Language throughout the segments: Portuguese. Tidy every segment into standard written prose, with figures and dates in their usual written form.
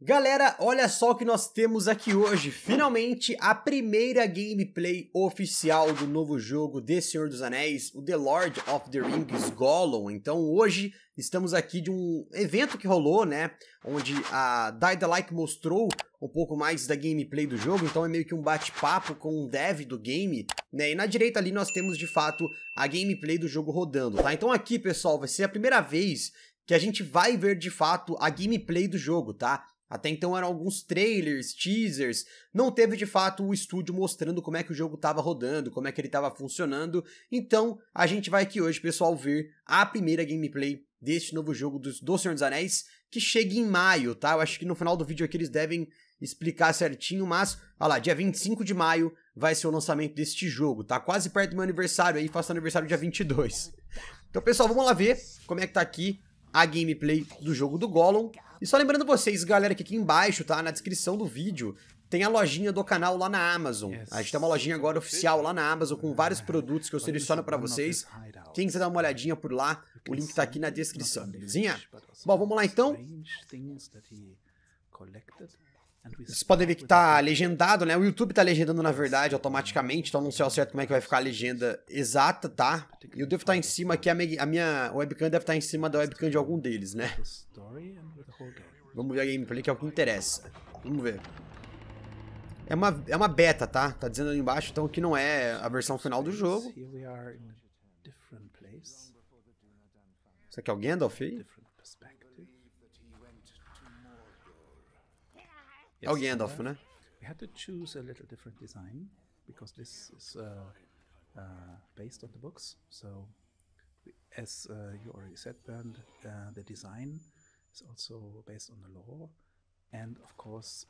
Galera, olha só o que nós temos aqui hoje. Finalmente, a primeira gameplay oficial do novo jogo de Senhor dos Anéis, o The Lord of the Rings Gollum. Então hoje estamos aqui de um evento que rolou, né? Onde a Die the Like mostrou um pouco mais da gameplay do jogo. Então é meio que um bate-papo com um dev do game, né? E na direita ali nós temos de fato a gameplay do jogo rodando, tá? Então aqui, pessoal, vai ser a primeira vez que a gente vai ver de fato a gameplay do jogo, tá? Até então eram alguns trailers, teasers, não teve de fato o estúdio mostrando como é que o jogo estava rodando, como é que ele estava funcionando. Então a gente vai aqui hoje, pessoal, ver a primeira gameplay deste novo jogo do Senhor dos Anéis, que chega em maio, tá? Eu acho que no final do vídeo aqui eles devem explicar certinho, mas, olha lá, dia 25 de maio vai ser o lançamento deste jogo, tá? Quase perto do meu aniversário aí, faço aniversário dia 22. Então, pessoal, vamos lá ver como é que tá aqui a gameplay do jogo do Gollum. E só lembrando vocês, galera, que aqui embaixo, tá, na descrição do vídeo, tem a lojinha do canal lá na Amazon. A gente tem uma lojinha agora oficial lá na Amazon com vários produtos que eu seleciono pra vocês. Quem quiser dar uma olhadinha por lá, o link tá aqui na descrição, belezinha? Bom, vamos lá então. Vocês podem ver que tá legendado, né? O YouTube tá legendando, na verdade, automaticamente, então não sei ao certo como é que vai ficar a legenda exata, tá? E eu devo estar em cima aqui, a minha webcam deve estar em cima da webcam de algum deles, né? Vamos ver a gameplay, que é o que interessa. Vamos ver. É uma beta, tá? Tá dizendo ali embaixo, então que não é a versão final do jogo. Isso aqui é o Gandalf aí? É o Gandalf, né? We had to choose a little different design because this is based on the books. So, as you already said, Bernd, the design is also based on the lore, and of course,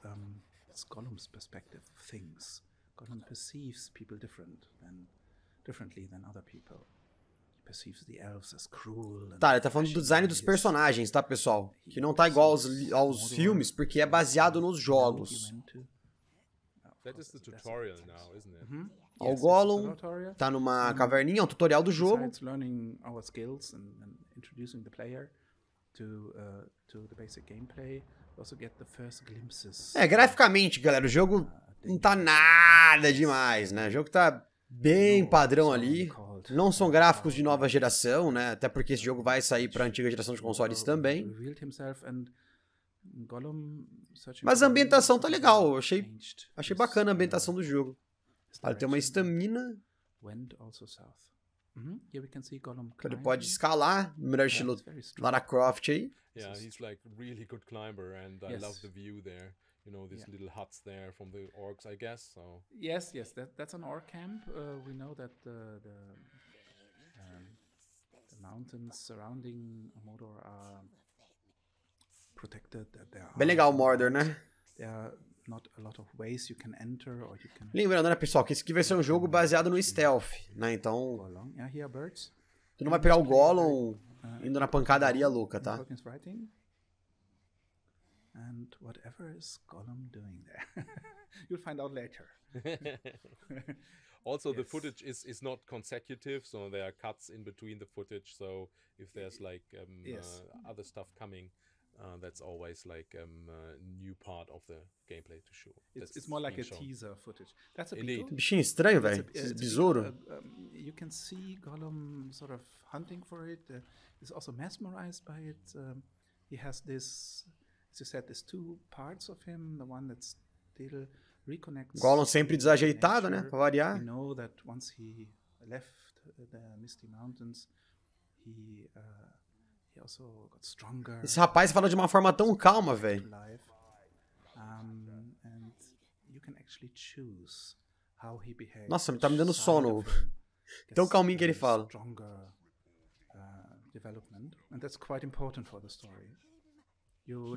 it's Gollum's perspective of things. Gollum perceives people differently than other people. Perceives the elves as cruel. Tá, ele tá falando do design dos personagens, tá, pessoal? Que não tá igual aos filmes, porque é baseado nos jogos. O Gollum tá numa caverninha, é um tutorial do jogo. É, graficamente, galera, o jogo não tá nada demais, né? O jogo tá bem padrão ali. Não são gráficos de nova geração, né? Até porque esse jogo vai sair pra antiga geração de consoles também. Mas a ambientação tá legal. Achei bacana a ambientação do jogo. Ele tem uma estamina. Ele pode escalar, no melhor estilo Lara Croft aí. Yeah, he's like really good climber and I love the view there. You know, these little huts there from the orcs, I guess. So yes, that's an orc camp. We know that the mountains surrounding Mordor are protected. That there are bem legal o Mordor, né? There are not a lot of ways you can enter or you can. Lembrando, né, pessoal, que esse aqui vai ser um jogo baseado no stealth, né? Então, tu não vai pegar o Gollum indo na pancadaria louca, tá? And whatever is Gollum doing there, you'll find out later. Also, the footage is not consecutive, so there are cuts in between the footage. So if there's like other stuff coming, that's always like a new part of the gameplay to show. It's more like a teaser footage. That's a beetle. Bichinho estranho, velho. Esse besouro. You can see Gollum sort of hunting for it. He's also mesmerized by it. He has this. As you said, there's two parts of him. The one that still reconnects. Gollum sempre desajeitado, né? Pra variar. We know that once he left the Misty Mountains, he also got stronger. Esse rapaz fala de uma forma tão calma, velho. And you can actually choose how he behaves. Nossa, tá me dando sono. Tão calminho que ele fala. Stronger development, and that's quite important for the story.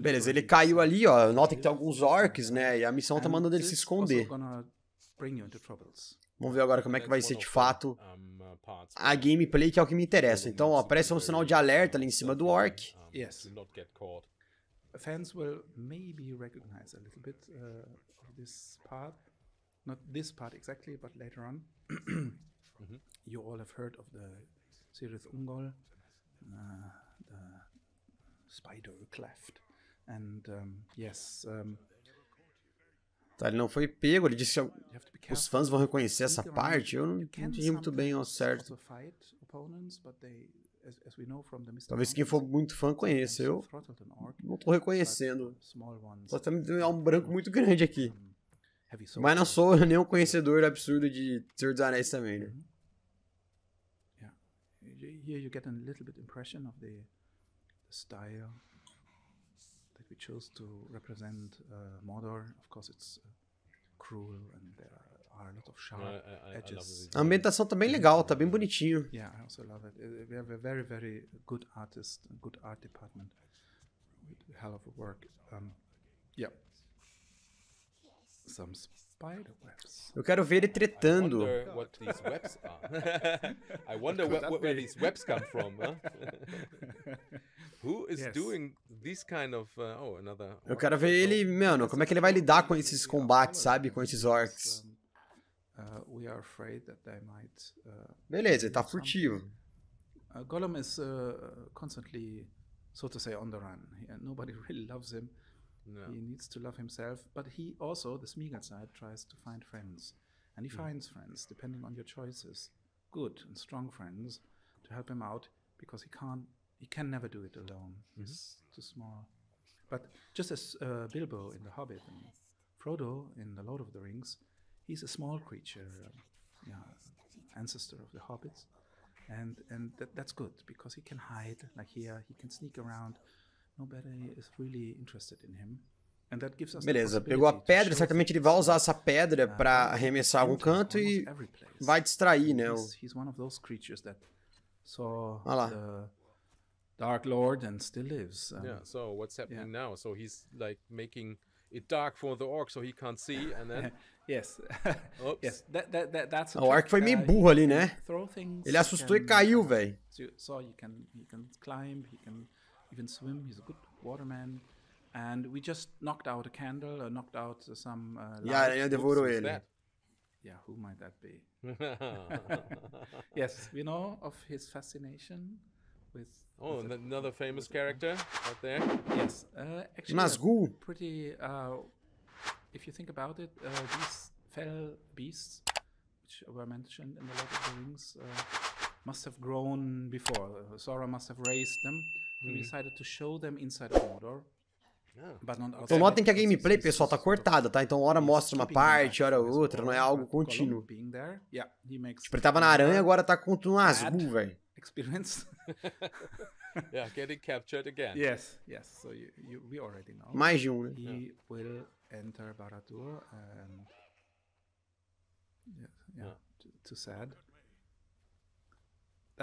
Beleza, ele caiu ali, ó. Nota que tem alguns orcs, né? E a missão tá mandando ele se esconder. Vamos ver agora como é que vai ser de fato a gameplay, que é o que me interessa. Então, ó, aparece um sinal de alerta ali em cima do orc. Yes. Fans will maybe recognize a little bit of this part. Not this part exactly, but later on. You all have heard of the Cirith Ungol, the spider cleft. And yes, Tá, ele não foi pego, ele disse que os fãs vão reconhecer essa parte. Eu não entendi muito bem ao certo. Talvez quem for muito fã conheça. Eu não tô reconhecendo. Só tá me dando um branco muito grande aqui. Mas não sou nenhum conhecedor absurdo de Senhor dos Anéis também, né? Yeah. Here you get a little bit impression of the style that we chose to represent Mordor. Of course, it's cruel and there are a lot of sharp edges. A ambientação tá bem legal, tá bem bonitinho. Yeah, I also love it. We have a very, very good artist, a good art department. A hell of a work. Yeah. Some spider webs. Eu quero ver ele tretando. I wonder what these webs are. I wonder where these webs come from. Huh? Who is doing this kind of... another... Eu quero ver ele, mano, como é que ele vai lidar com esses combates, sabe? Com esses orcs. We are afraid that they might, beleza, ele tá furtivo. Gollum is constantly, so to say, on the run. Nobody really loves him. No. He needs to love himself, but he also, the Smeagol side, tries to find friends. And he finds friends, depending on your choices. Good and strong friends to help him out, because he can never do it alone. He's too small. But just as Bilbo in The Hobbit and Frodo in The Lord of the Rings, he's a small creature, ancestor of the hobbits. And that's good, because he can hide, like here, he can sneak around. Nobody is really interested in him. And that gives us beleza, pegou a pedra, certamente ele vai usar essa pedra para arremessar algum canto e vai distrair, né? He's one of those creatures that saw the Dark Lord and still lives. Yeah, so what's happening now? So he's like making it dark for the orc so he can't see, and then yes. Yes, that's o orc foi meio burro ali, né? Ele assustou e caiu, velho. So he can climb, he can even swim. He's a good waterman. And we just knocked out a candle, or knocked out some e a aranha devorou ele. Yeah, who might that be? Yes, we know of his fascination with another famous character out there. Yes, actually Nazgûl. Pretty if you think about it, these fell beasts which were mentioned in the Lord of the Rings must have grown before. Sauron must have raised them. We decided to show them inside of Mordor. Então notem que a gameplay, pessoal, tá cortada, tá? Então hora mostra uma parte, hora outra, não é algo contínuo. Tipo, ele tava na aranha, agora tá contra um Nazgûl, velho. Experience. Yeah, getting captured again. Yes. So we already know. Mais de um, né? He will enter Barad-dûr and too sad.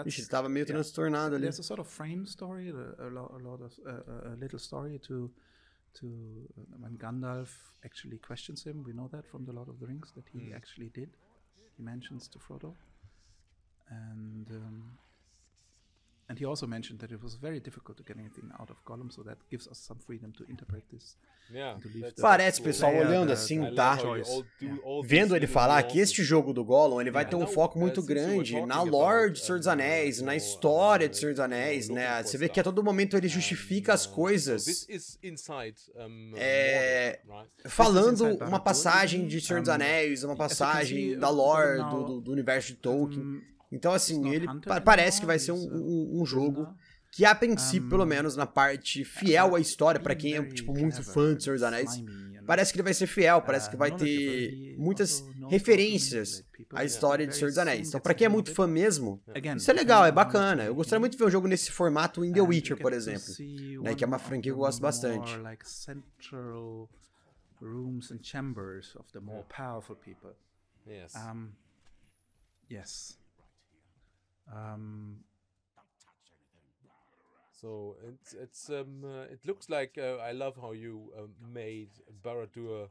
Ixi, ele tava meio transtornado ali. There's a sort of frame story, a little story to when Gandalf actually questions him. We know that from the Lord of the Rings that he actually did. He mentions to Frodo, and he also mentioned that it was very difficult to get anything out of Gollum, so that gives us some freedom to interpret this. Parece, pessoal, olhando assim, tá? Vendo ele falar que este jogo do Gollum, ele vai ter um foco muito grande na lore de Senhor dos Anéis, na história de Senhor dos Anéis, né? Você vê que a todo momento ele justifica as coisas falando uma passagem de Senhor dos Anéis, uma passagem da lore do universo de Tolkien. Então, assim, ele parece que vai ser um jogo que, a princípio, pelo menos na parte fiel à história, pra quem é, tipo, muito fã de Senhor dos Anéis, parece que ele vai ser fiel, parece que vai ter muitas referências à história de Senhor dos Anéis. Então, pra quem é muito fã mesmo, isso é legal, é bacana. Eu gostaria muito de ver um jogo nesse formato em The Witcher, por exemplo, né, que é uma franquia que eu gosto bastante. Rooms and chambers of the more powerful people. Yes. Yes. So it looks like I love how you made Barad-dûr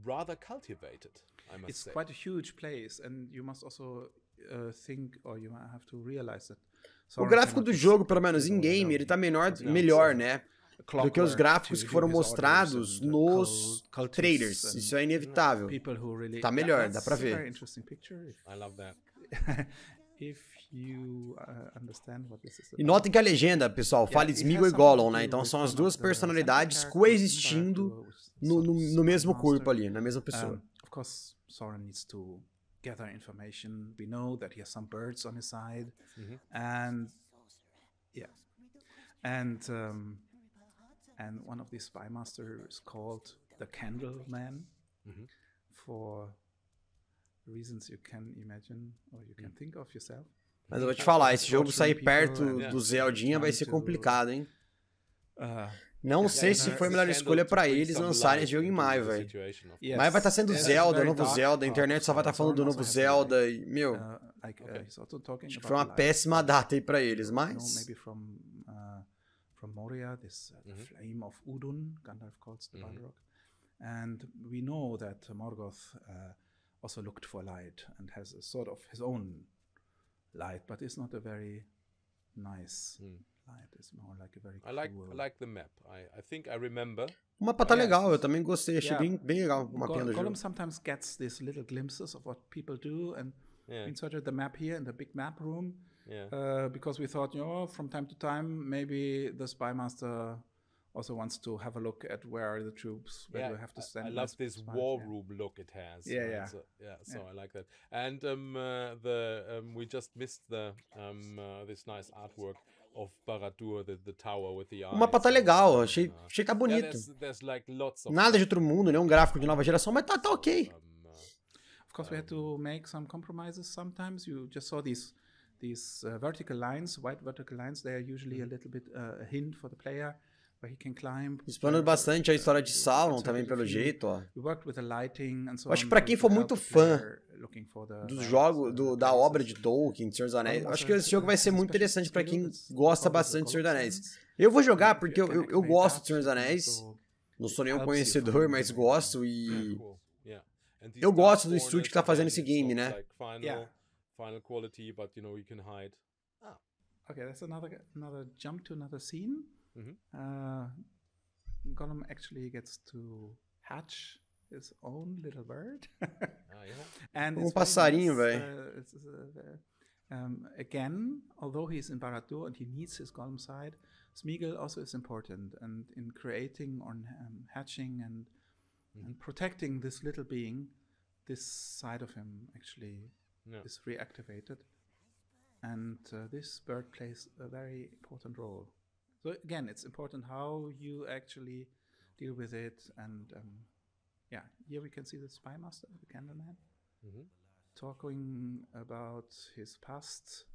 rather cultivated, I must say. It's quite a huge place, and you must also think, or you have to realize that. O gráfico do jogo, pelo menos em game, ele tá melhor, né? Do que os gráficos que foram mostrados nos trailers. Isso é inevitável. Tá melhor, dá pra ver. I love that. E notem que a legenda, pessoal, fala Sméagol e Gollum, né? Então são as duas personalidades coexistindo no mesmo corpo ali, na mesma pessoa. Of course, Sauron needs to gather information. We know that he has some birds on his side, and one of these spy masters is called the Candle Man, for reasons you can imagine or you can think of yourself. Mas eu vou te falar, esse jogo sair perto do Zeldinha vai ser complicado, hein? Não sei se foi a melhor escolha pra eles lançarem esse jogo em maio, velho. Mas vai estar sendo Zelda, novo Zelda, a internet só vai estar falando do novo Zelda e, meu, acho que foi uma péssima data aí pra eles, mas... From Moria, this flame of Udun, Gandalf calls the Balrog. And we know that Morgoth also looked for light and has a sort of his own light, but it's not a very nice light. It's more like a very cool... I like the map. I think I remember. O mapa tá legal, eu também gostei, achei bem legal o mapinha do jogo. Gollum sometimes gets these little glimpses of what people do, and we inserted the map here in the big map room. Because we thought, from time to time, maybe the spy master also wants to have a look at where are the troops, where do I have to stand. I love this war room look it has. So I like that. And we just missed this nice artwork of Barad-dûr, the tower with the eyes. O mapa tá legal, achei que tá bonito. There's like lots of nada de outro mundo, nenhum gráfico de nova geração, mas tá ok. Of course, we had to make some compromises sometimes. You just saw these vertical lines, white vertical lines. They are usually a little bit a hint for the player where he can climb. Explorando bastante a história de Sauron também, pelo jeito, ó. We worked with the lighting and so on. Acho que pra quem for muito fã dos jogos, da obra de Tolkien, de Senhor dos Anéis, acho que esse jogo vai ser muito interessante pra quem gosta bastante de Senhor dos Anéis. Eu vou jogar porque eu gosto de Senhor dos Anéis. Não sou nenhum conhecedor, mas gosto e... eu gosto do estúdio que tá fazendo esse game, né? Final quality, but you can hide. Okay, that's another jump to another scene. Gollum actually gets to hatch his own little bird. And passarinho, velho. Again, although he's in Barad-dûr and he needs his Gollum side, Sméagol also is important, and in creating or hatching and protecting this little being, this side of him actually is reactivated, and this bird plays a very important role. So again, it's important how you actually deal with it, and here we can see the spy master, the Candleman, talking about his past.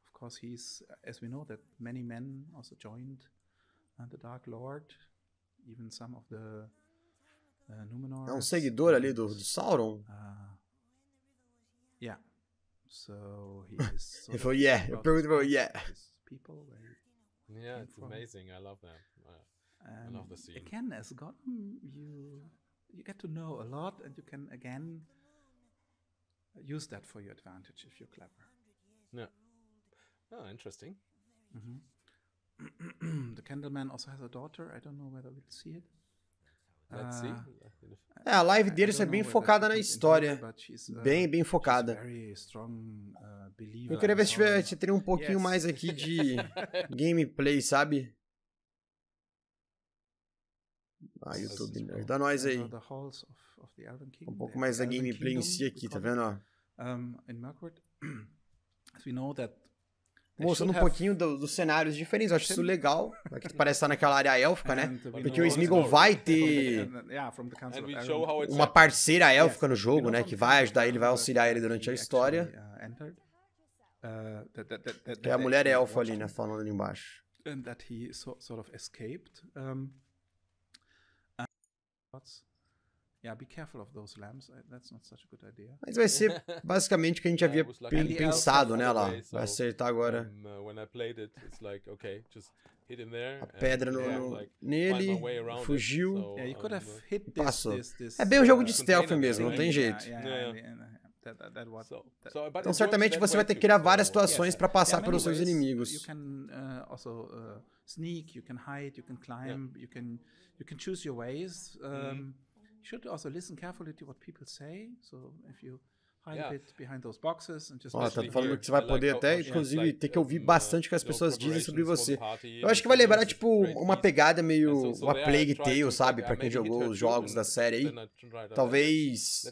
Of course, he's, as we know, that many men also joined the Dark Lord, even some of the Númenor. É seguidor ali do Sauron. So he is. Ele falou, eu pergunto pra ele, it's amazing. I love that. I love the scene. Again, as Gollum, you get to know a lot, and you can again use that for your advantage if you're clever. Yeah. Oh, interesting. The Candleman also has a daughter. I don't know whether we'll see it. Let's see. A live deles é bem focada na história. Bem focada. Eu queria ver se teria um pouquinho mais aqui de gameplay, sabe? YouTube, ajuda nós aí. Um pouco mais da gameplay em si aqui, tá vendo? Ó? Mostrando um pouquinho dos cenários diferentes, eu acho isso legal. Aqui parece estar naquela área élfica, né? Porque o Sméagol vai ter uma parceira élfica no jogo, né? Que vai ajudar ele, vai auxiliar ele durante a história. É a mulher elfa ali, né? Falando ali embaixo. Yeah, be careful of those lamps. That's not such a good idea. Mas vai ser basicamente o que a gente havia pensado, né, lá. Vai acertar agora. When I played it, it's like, okay, just hit him there. A pedra nele, fugiu, passou. This, é bem um jogo de stealth mesmo, não tem jeito. Então certamente você vai ter que criar várias situações para passar pelos seus inimigos. You can also sneak, you can hide, you can climb, you can choose your ways. You should also listen carefully to what people say. So if you Ó, tá falando que você vai poder até, inclusive, ter que ouvir bastante o que as pessoas dizem sobre você. Eu acho que vai lembrar, tipo, uma pegada meio uma Plague Tale, sabe? Pra quem jogou os jogos da série aí. Talvez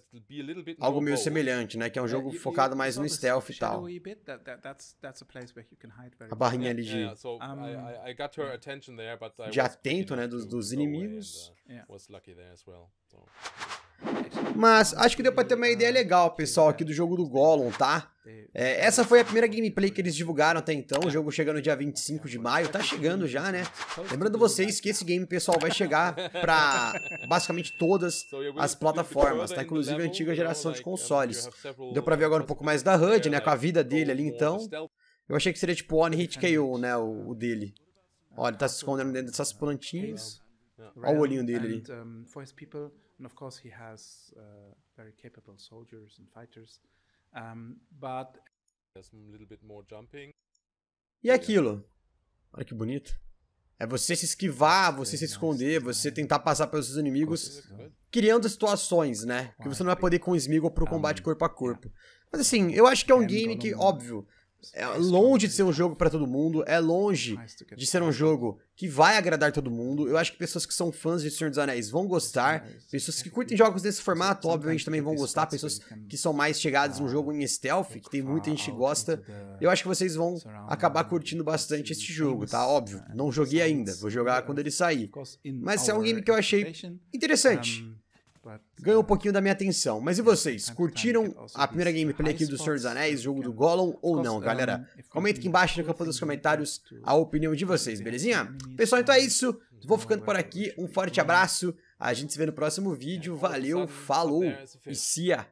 algo meio semelhante, né? Que é um jogo focado mais no stealth e tal. A barrinha ali de atento, né? Dos inimigos. Mas acho que deu pra ter uma ideia legal, pessoal, aqui do jogo do Gollum, tá? Essa foi a primeira gameplay que eles divulgaram até então, o jogo chega no dia 25 de maio, tá chegando já, né? Lembrando vocês que esse game, pessoal, vai chegar pra basicamente todas as plataformas, tá? Inclusive a antiga geração de consoles. Deu pra ver agora um pouco mais da HUD, né? Com a vida dele ali, então. Eu achei que seria tipo One Hit KO, né? O dele. Olha, ele tá se escondendo dentro dessas plantinhas. Olha o olhinho dele ali. And of course he has very capable soldiers and fighters, E aquilo? Olha que bonito. É você se esquivar, você se esconder, você tentar passar pelos seus inimigos, criando situações, né? Que você não vai poder ir com o Smeagol pro combate corpo a corpo. Mas assim, eu acho que é um game que, óbvio, é longe de ser um jogo pra todo mundo, é longe de ser um jogo que vai agradar todo mundo. Eu acho que pessoas que são fãs de Senhor dos Anéis vão gostar, pessoas que curtem jogos desse formato, obviamente, também vão gostar, pessoas que são mais chegadas num jogo em stealth, que tem muita gente que gosta. Eu acho que vocês vão acabar curtindo bastante esse jogo, tá? Óbvio, não joguei ainda, vou jogar quando ele sair. Mas é um game que eu achei interessante. Ganhou um pouquinho da minha atenção. Mas e vocês? Curtiram a primeira gameplay aqui do Senhor dos Anéis, jogo do Gollum, ou não, galera? Comenta aqui embaixo no campo dos comentários a opinião de vocês, belezinha? Pessoal, então é isso. Vou ficando por aqui. Um forte abraço. A gente se vê no próximo vídeo. Valeu, falou e see ya!